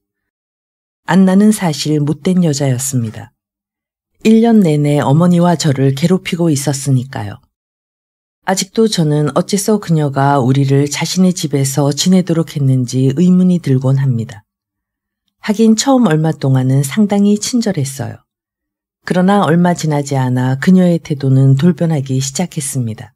안나는 사실 못된 여자였습니다. 1년 내내 어머니와 저를 괴롭히고 있었으니까요. 아직도 저는 어째서 그녀가 우리를 자신의 집에서 지내도록 했는지 의문이 들곤 합니다. 하긴 처음 얼마 동안은 상당히 친절했어요. 그러나 얼마 지나지 않아 그녀의 태도는 돌변하기 시작했습니다.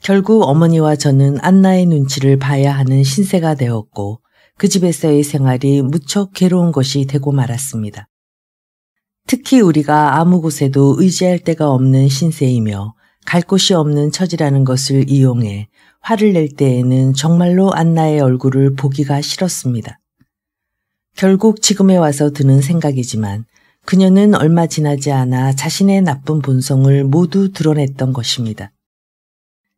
결국 어머니와 저는 안나의 눈치를 봐야 하는 신세가 되었고 그 집에서의 생활이 무척 괴로운 것이 되고 말았습니다. 특히 우리가 아무 곳에도 의지할 데가 없는 신세이며 갈 곳이 없는 처지라는 것을 이용해 화를 낼 때에는 정말로 안나의 얼굴을 보기가 싫었습니다. 결국 지금에 와서 드는 생각이지만 그녀는 얼마 지나지 않아 자신의 나쁜 본성을 모두 드러냈던 것입니다.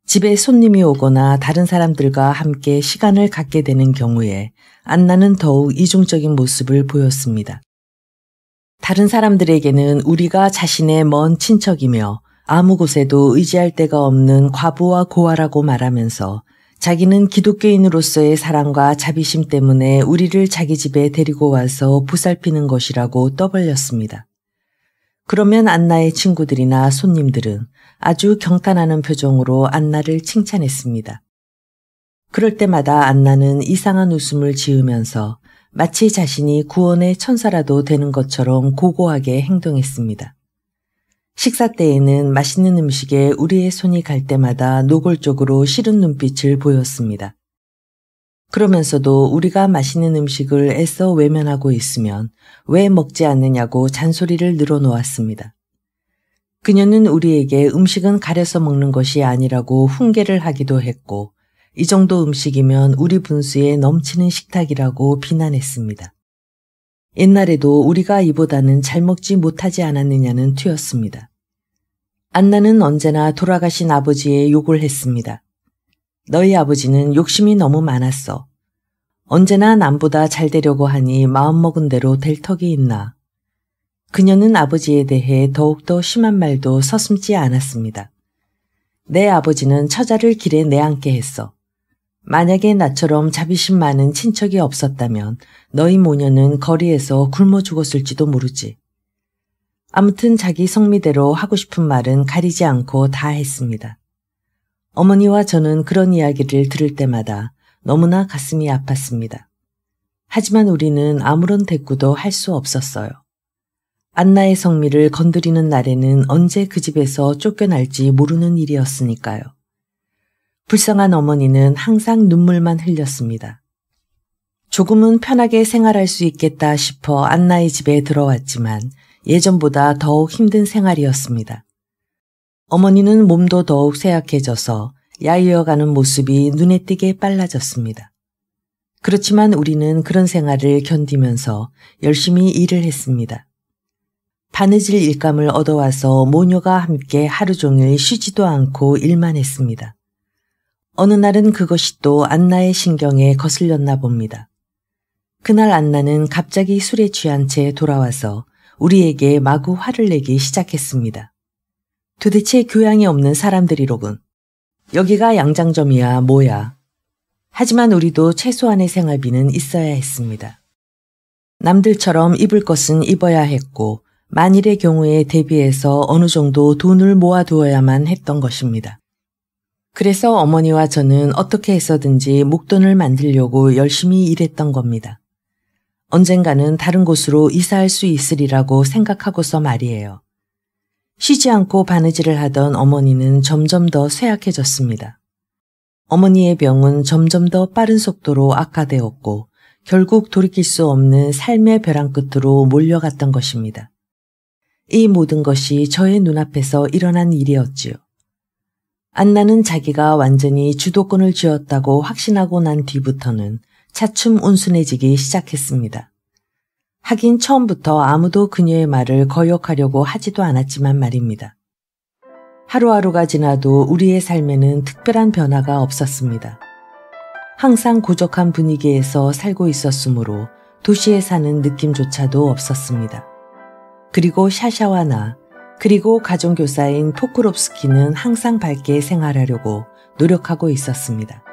집에 손님이 오거나 다른 사람들과 함께 시간을 갖게 되는 경우에 안나는 더욱 이중적인 모습을 보였습니다. 다른 사람들에게는 우리가 자신의 먼 친척이며 아무 곳에도 의지할 데가 없는 과부와 고아라고 말하면서 자기는 기독교인으로서의 사랑과 자비심 때문에 우리를 자기 집에 데리고 와서 보살피는 것이라고 떠벌렸습니다. 그러면 안나의 친구들이나 손님들은 아주 경탄하는 표정으로 안나를 칭찬했습니다. 그럴 때마다 안나는 이상한 웃음을 지으면서 마치 자신이 구원의 천사라도 되는 것처럼 고고하게 행동했습니다. 식사 때에는 맛있는 음식에 우리의 손이 갈 때마다 노골적으로 싫은 눈빛을 보였습니다. 그러면서도 우리가 맛있는 음식을 애써 외면하고 있으면 왜 먹지 않느냐고 잔소리를 늘어놓았습니다. 그녀는 우리에게 음식은 가려서 먹는 것이 아니라고 훈계를 하기도 했고 이 정도 음식이면 우리 분수에 넘치는 식탁이라고 비난했습니다. 옛날에도 우리가 이보다는 잘 먹지 못하지 않았느냐는 투였습니다. 안나는 언제나 돌아가신 아버지의 욕을 했습니다. 너희 아버지는 욕심이 너무 많았어. 언제나 남보다 잘 되려고 하니 마음먹은 대로 될 턱이 있나. 그녀는 아버지에 대해 더욱더 심한 말도 서슴지 않았습니다. 내 아버지는 처자를 길에 내앉게 했어. 만약에 나처럼 자비심 많은 친척이 없었다면 너희 모녀는 거리에서 굶어 죽었을지도 모르지. 아무튼 자기 성미대로 하고 싶은 말은 가리지 않고 다 했습니다. 어머니와 저는 그런 이야기를 들을 때마다 너무나 가슴이 아팠습니다. 하지만 우리는 아무런 대꾸도 할 수 없었어요. 안나의 성미를 건드리는 날에는 언제 그 집에서 쫓겨날지 모르는 일이었으니까요. 불쌍한 어머니는 항상 눈물만 흘렸습니다. 조금은 편하게 생활할 수 있겠다 싶어 안나의 집에 들어왔지만 예전보다 더욱 힘든 생활이었습니다. 어머니는 몸도 더욱 쇠약해져서 야위어가는 모습이 눈에 띄게 빨라졌습니다. 그렇지만 우리는 그런 생활을 견디면서 열심히 일을 했습니다. 바느질 일감을 얻어와서 모녀가 함께 하루 종일 쉬지도 않고 일만 했습니다. 어느 날은 그것이 또 안나의 신경에 거슬렸나 봅니다. 그날 안나는 갑자기 술에 취한 채 돌아와서 우리에게 마구 화를 내기 시작했습니다. 도대체 교양이 없는 사람들이로군. 여기가 양장점이야 뭐야. 하지만 우리도 최소한의 생활비는 있어야 했습니다. 남들처럼 입을 것은 입어야 했고 만일의 경우에 대비해서 어느 정도 돈을 모아두어야만 했던 것입니다. 그래서 어머니와 저는 어떻게 해서든지 목돈을 만들려고 열심히 일했던 겁니다. 언젠가는 다른 곳으로 이사할 수 있으리라고 생각하고서 말이에요. 쉬지 않고 바느질을 하던 어머니는 점점 더 쇠약해졌습니다. 어머니의 병은 점점 더 빠른 속도로 악화되었고 결국 돌이킬 수 없는 삶의 벼랑 끝으로 몰려갔던 것입니다. 이 모든 것이 저의 눈앞에서 일어난 일이었지요. 안나는 자기가 완전히 주도권을 쥐었다고 확신하고 난 뒤부터는 차츰 온순해지기 시작했습니다. 하긴 처음부터 아무도 그녀의 말을 거역하려고 하지도 않았지만 말입니다. 하루하루가 지나도 우리의 삶에는 특별한 변화가 없었습니다. 항상 고적한 분위기에서 살고 있었으므로 도시에 사는 느낌조차도 없었습니다. 그리고 샤샤와 나, 그리고 가정교사인 포크롭스키는 항상 밝게 생활하려고 노력하고 있었습니다.